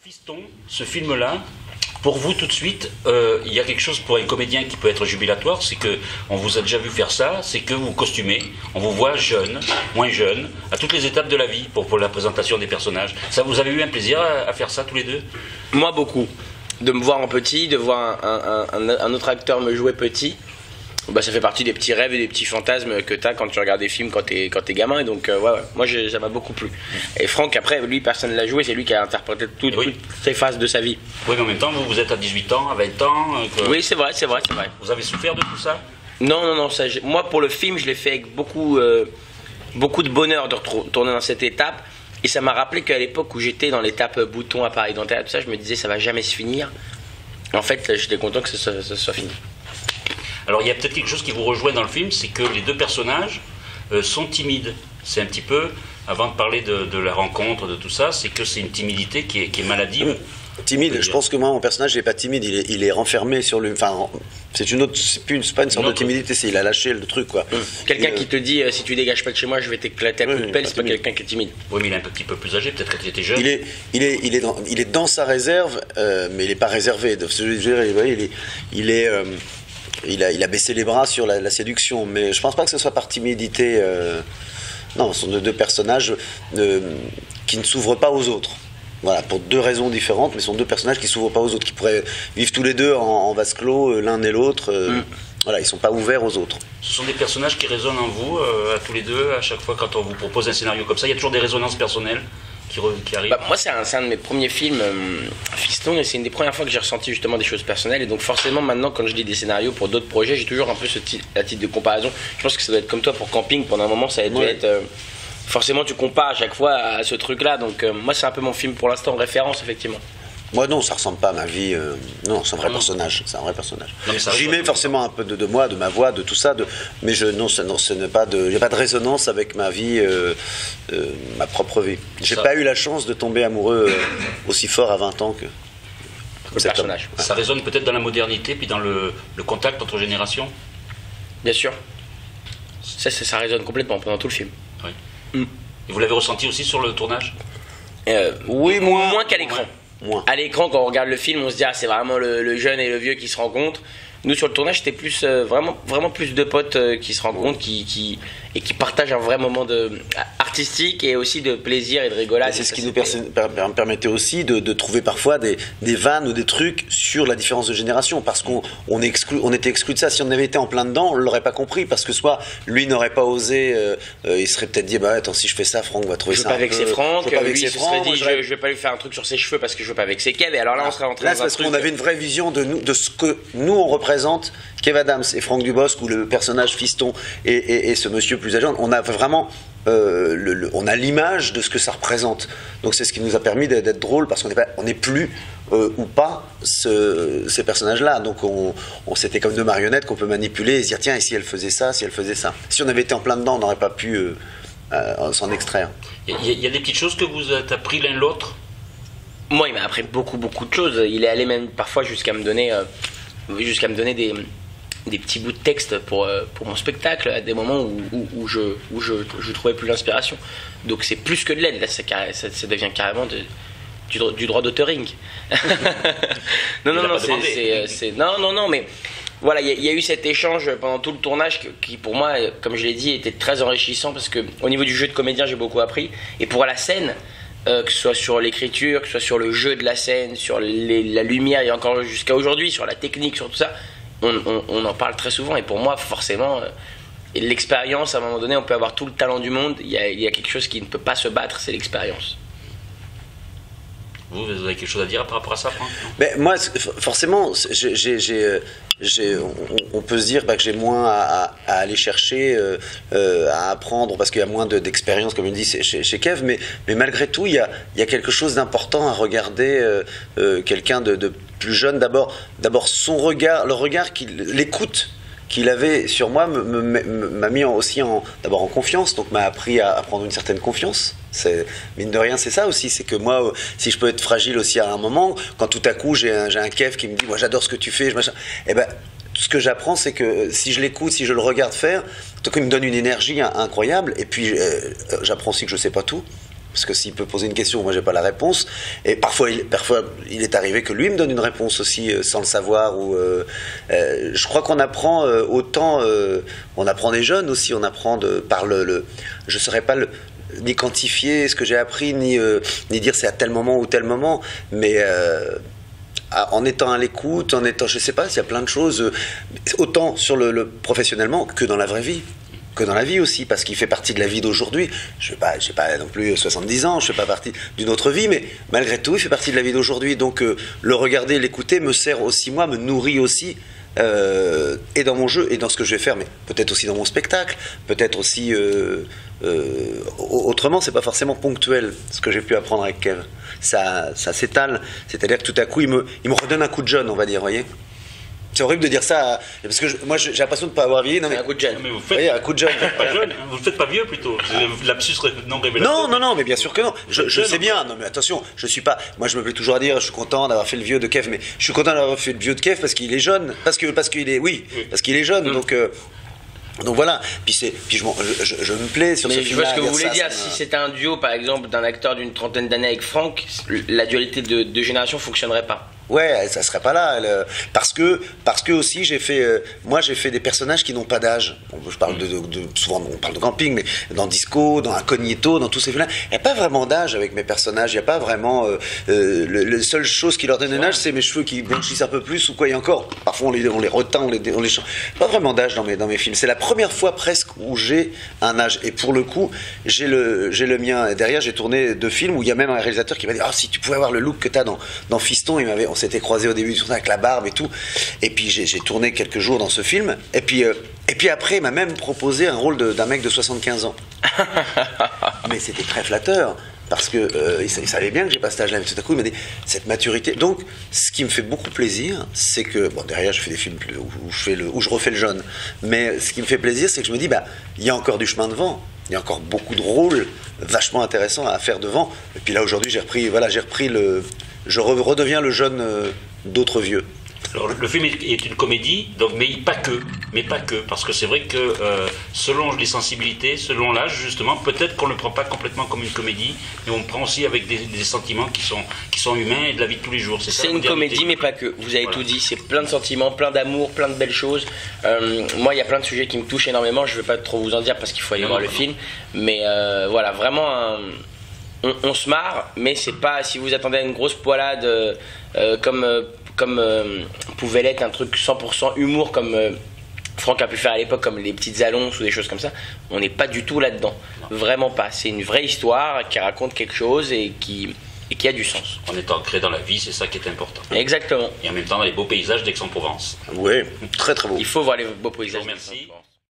Fiston, ce film-là, pour vous tout de suite, il y a quelque chose pour un comédien qui peut être jubilatoire, c'est que on vous a déjà vu faire ça, c'est que vous costumez, on vous voit jeune, moins jeune, à toutes les étapes de la vie pour la présentation des personnages. Ça, vous avez eu un plaisir à faire ça tous les deux? Moi beaucoup. De me voir en petit, de voir un autre acteur me jouer petit. Bah, ça fait partie des petits rêves et des petits fantasmes que tu as quand tu regardes des films quand t'es gamin, et donc ouais, moi ça m'a beaucoup plu. Et Franck, après, lui, personne ne l'a joué, c'est lui qui a interprété toutes ces phases de sa vie. Oui, mais en même temps, vous êtes à 18 ans, à 20 ans. Oui, c'est vrai. Vous avez souffert de tout ça? Non, moi pour le film, je l'ai fait avec beaucoup de bonheur de retourner dans cette étape. Et ça m'a rappelé qu'à l'époque où j'étais dans l'étape bouton, appareil dentaire, tout ça, je me disais ça va jamais se finir. En fait, j'étais content que ça soit fini. Alors il y a peut-être quelque chose qui vous rejoint dans le film, c'est que les deux personnages sont timides. C'est un petit peu, avant de parler de la rencontre, de tout ça, c'est que c'est une timidité qui est maladive. Timide, je pense que moi, mon personnage n'est pas timide, il est renfermé sur lui. Enfin, c'est pas une sorte de timidité, il a lâché le truc, quoi. Quelqu'un qui te dit si tu dégages pas de chez moi, je vais t'éclater à coups de pelle, c'est pas quelqu'un qui est timide. Oui, mais il est un petit peu plus âgé, peut-être quand il était jeune. Il est dans sa réserve, mais il n'est pas réservé. Il a baissé les bras sur la séduction, mais je pense pas que ce soit par timidité. Non, ce sont deux personnages qui ne s'ouvrent pas aux autres. Voilà, pour deux raisons différentes, mais ce sont deux personnages qui ne s'ouvrent pas aux autres, qui pourraient vivre tous les deux en vase clos, l'un et l'autre. Voilà, ils ne sont pas ouverts aux autres. Ce sont des personnages qui résonnent en vous, à tous les deux, à chaque fois quand on vous propose un scénario comme ça. Il y a toujours des résonances personnelles qui arrivent. Moi, c'est un de mes premiers films, Fiston, et c'est une des premières fois que j'ai ressenti justement des choses personnelles. Et donc forcément, maintenant, quand je lis des scénarios pour d'autres projets, j'ai toujours un peu la titre de comparaison. Je pense que ça doit être comme toi pour Camping. Pendant un moment, ça a dû être... forcément, tu compares à chaque fois à ce truc-là. Donc moi, c'est un peu mon film pour l'instant en référence, effectivement. Moi non, ça ressemble pas à ma vie. Non, c'est un vrai personnage. C'est un vrai personnage. J'y mets forcément un peu de moi, de ma voix, de tout ça. Mais il n'y a pas de résonance avec ma vie, ma propre vie. J'ai pas eu la chance de tomber amoureux aussi fort à 20 ans que le personnage. Ça résonne peut-être dans la modernité, puis dans le contact entre générations. Bien sûr. Ça résonne complètement pendant tout le film. Oui. Et vous l'avez ressenti aussi sur le tournage? Oui, moins qu'à l'écran. Moins. À l'écran, quand on regarde le film, on se dit c'est vraiment le jeune et le vieux qui se rencontrent. Nous, sur le tournage, c'était plus vraiment plus de potes qui se rencontrent, qui partagent un vrai moment artistique et aussi de plaisir et de rigolade. C'est ce qui nous permettait aussi de trouver parfois des vannes ou des trucs sur la différence de génération, parce qu'on était exclu de ça. Si on avait été en plein dedans, on ne l'aurait pas compris, parce que soit lui n'aurait pas osé, il serait peut-être dit attends, si je fais ça, Franck va trouver ça. Je veux pas vexer Franck, lui se serait dit je vais pas lui faire un truc sur ses cheveux parce que je veux pas vexer Kev. Et alors là, on serait rentré dans un truc. Là, c'est parce qu'on avait une vraie vision de ce que nous on représente. Kev Adams et Franck Dubosc, ou le personnage Fiston et ce monsieur plus âgé, on a vraiment on a l'image de ce que ça représente. Donc c'est ce qui nous a permis d'être drôle, parce qu'on n'est plus ou pas ces personnages-là. Donc c'était comme deux marionnettes qu'on peut manipuler et se dire tiens, et si elle faisait ça, si elle faisait ça. Si on avait été en plein dedans, on n'aurait pas pu s'en extraire. Il y a des petites choses que vous avez appris l'un l'autre? Moi, il m'a appris beaucoup de choses. Il est allé même parfois jusqu'à me donner des petits bouts de texte pour mon spectacle, à des moments où je trouvais plus l'inspiration. Donc c'est plus que de l'aide, là ça devient carrément du droit d'auteuring. Non, mais voilà, il y a eu cet échange pendant tout le tournage qui pour moi, comme je l'ai dit, était très enrichissant, parce qu'au niveau du jeu de comédien, j'ai beaucoup appris. Et pour la scène, que ce soit sur l'écriture, que ce soit sur le jeu de la scène, sur la lumière, et encore jusqu'à aujourd'hui, sur la technique, sur tout ça, on en parle très souvent. Et pour moi, forcément, l'expérience, à un moment donné, on peut avoir tout le talent du monde, il y a quelque chose qui ne peut pas se battre, c'est l'expérience. Vous avez quelque chose à dire par rapport à ça, Franck? Moi, forcément, on peut se dire que j'ai moins à aller chercher, à apprendre, parce qu'il y a moins d'expérience, comme il dit chez Kev, mais malgré tout, il y a quelque chose d'important à regarder quelqu'un de plus jeune. D'abord son regard, l'écoute qu'il avait sur moi m'a mis aussi d'abord en confiance, donc m'a appris à prendre une certaine confiance. Mine de rien, c'est ça aussi, c'est que moi, si je peux être fragile aussi à un moment, quand tout à coup j'ai un Kev qui me dit moi j'adore ce que tu fais, ce que j'apprends, c'est que si je l'écoute, si je le regarde faire, tout à coup il me donne une énergie incroyable, et puis j'apprends aussi que je sais pas tout. parce que s'il peut poser une question, moi j'ai pas la réponse. Et parfois il est arrivé que lui me donne une réponse aussi sans le savoir. Je crois qu'on apprend autant, on apprend des jeunes aussi, on apprend par je saurais pas ni quantifier ce que j'ai appris, ni dire c'est à tel moment ou tel moment, mais en étant à l'écoute, je sais pas, s'il y a plein de choses, autant sur le professionnellement que dans la vraie vie. Que dans la vie aussi, parce qu'il fait partie de la vie d'aujourd'hui. Je n'ai pas non plus 70 ans, je ne fais pas partie d'une autre vie, mais malgré tout, il fait partie de la vie d'aujourd'hui. Donc le regarder, l'écouter me sert aussi, moi, me nourrit aussi, et dans mon jeu, et dans ce que je vais faire, mais peut-être aussi dans mon spectacle, peut-être aussi autrement, c'est pas forcément ponctuel, ce que j'ai pu apprendre avec Kev. Ça s'étale, c'est-à-dire que tout à coup, il me redonne un coup de jeune, on va dire, vous voyez. C'est horrible de dire ça, parce que moi j'ai l'impression de ne pas avoir vieilli. Un coup de jeune. Mais vous faites, oui, un coup de jeune. Vous faites pas jeune, vous ne faites pas vieux plutôt. Lapsus non révélateur. Non, mais bien sûr que non. Je sais bien. Non, mais attention, je suis pas. Moi, je me plais toujours à dire, je suis content d'avoir fait le vieux de Kev, mais je suis content d'avoir fait le vieux de Kev parce qu'il est jeune, parce qu'il est, oui, parce qu'il est jeune. Donc voilà. Puis je me plais sur ce film. Mais je vois ce que vous voulez dire. Si c'était un duo, par exemple, d'un acteur d'une trentaine d'années avec Franck, la dualité de génération fonctionnerait pas. Ouais, ça serait pas là. Parce que aussi moi j'ai fait des personnages qui n'ont pas d'âge. Je parle souvent on parle de camping, mais dans Disco, dans Incognito, dans tous ces films-là, il n'y a pas vraiment d'âge avec mes personnages. Il n'y a pas vraiment la seule chose qui leur donne un âge, c'est mes cheveux qui blanchissent un peu plus ou quoi. Et encore, parfois on les reteint, on les change. Pas vraiment d'âge dans mes films. C'est la première fois presque où j'ai un âge. Et pour le coup, j'ai le mien. Et derrière, j'ai tourné 2 films où il y a même un réalisateur qui m'a dit si tu pouvais avoir le look que tu as dans Fiston, on s'était croisés au début avec la barbe et tout, et puis j'ai tourné quelques jours dans ce film, et puis après il m'a même proposé un rôle d'un mec de 75 ans. Mais c'était très flatteur, parce que il savait bien que j'ai pas cet âge-là, mais tout à coup il m'a dit cette maturité. Donc ce qui me fait beaucoup plaisir, c'est que derrière je fais des films où je refais le jeune, mais ce qui me fait plaisir, c'est que je me dis il y a encore du chemin devant. Il y a encore beaucoup de rôles vachement intéressants à faire devant. Et puis là aujourd'hui je redeviens le jeune d'autres vieux. Alors, le film est une comédie, mais pas que, parce que c'est vrai que selon les sensibilités, selon l'âge justement, peut-être qu'on ne le prend pas complètement comme une comédie, mais on le prend aussi avec des sentiments qui sont humains et de la vie de tous les jours. C'est une comédie, mais pas que. Vous avez tout dit, c'est plein de sentiments, plein d'amour, plein de belles choses. Moi, il y a plein de sujets qui me touchent énormément, je ne vais pas trop vous en dire parce qu'il faut aller voir le film, mais voilà, vraiment on se marre, mais c'est pas, si vous attendez à une grosse poilade comme pouvait l'être un truc 100% humour comme Franck a pu faire à l'époque, comme les petites annonces ou des choses comme ça, on n'est pas du tout là-dedans. Vraiment pas. C'est une vraie histoire qui raconte quelque chose et qui a du sens. On est ancré dans la vie, c'est ça qui est important. Exactement. Et en même temps dans les beaux paysages d'Aix-en-Provence. Oui, très très beau. Il faut voir les beaux paysages d'Aix-en-Provence.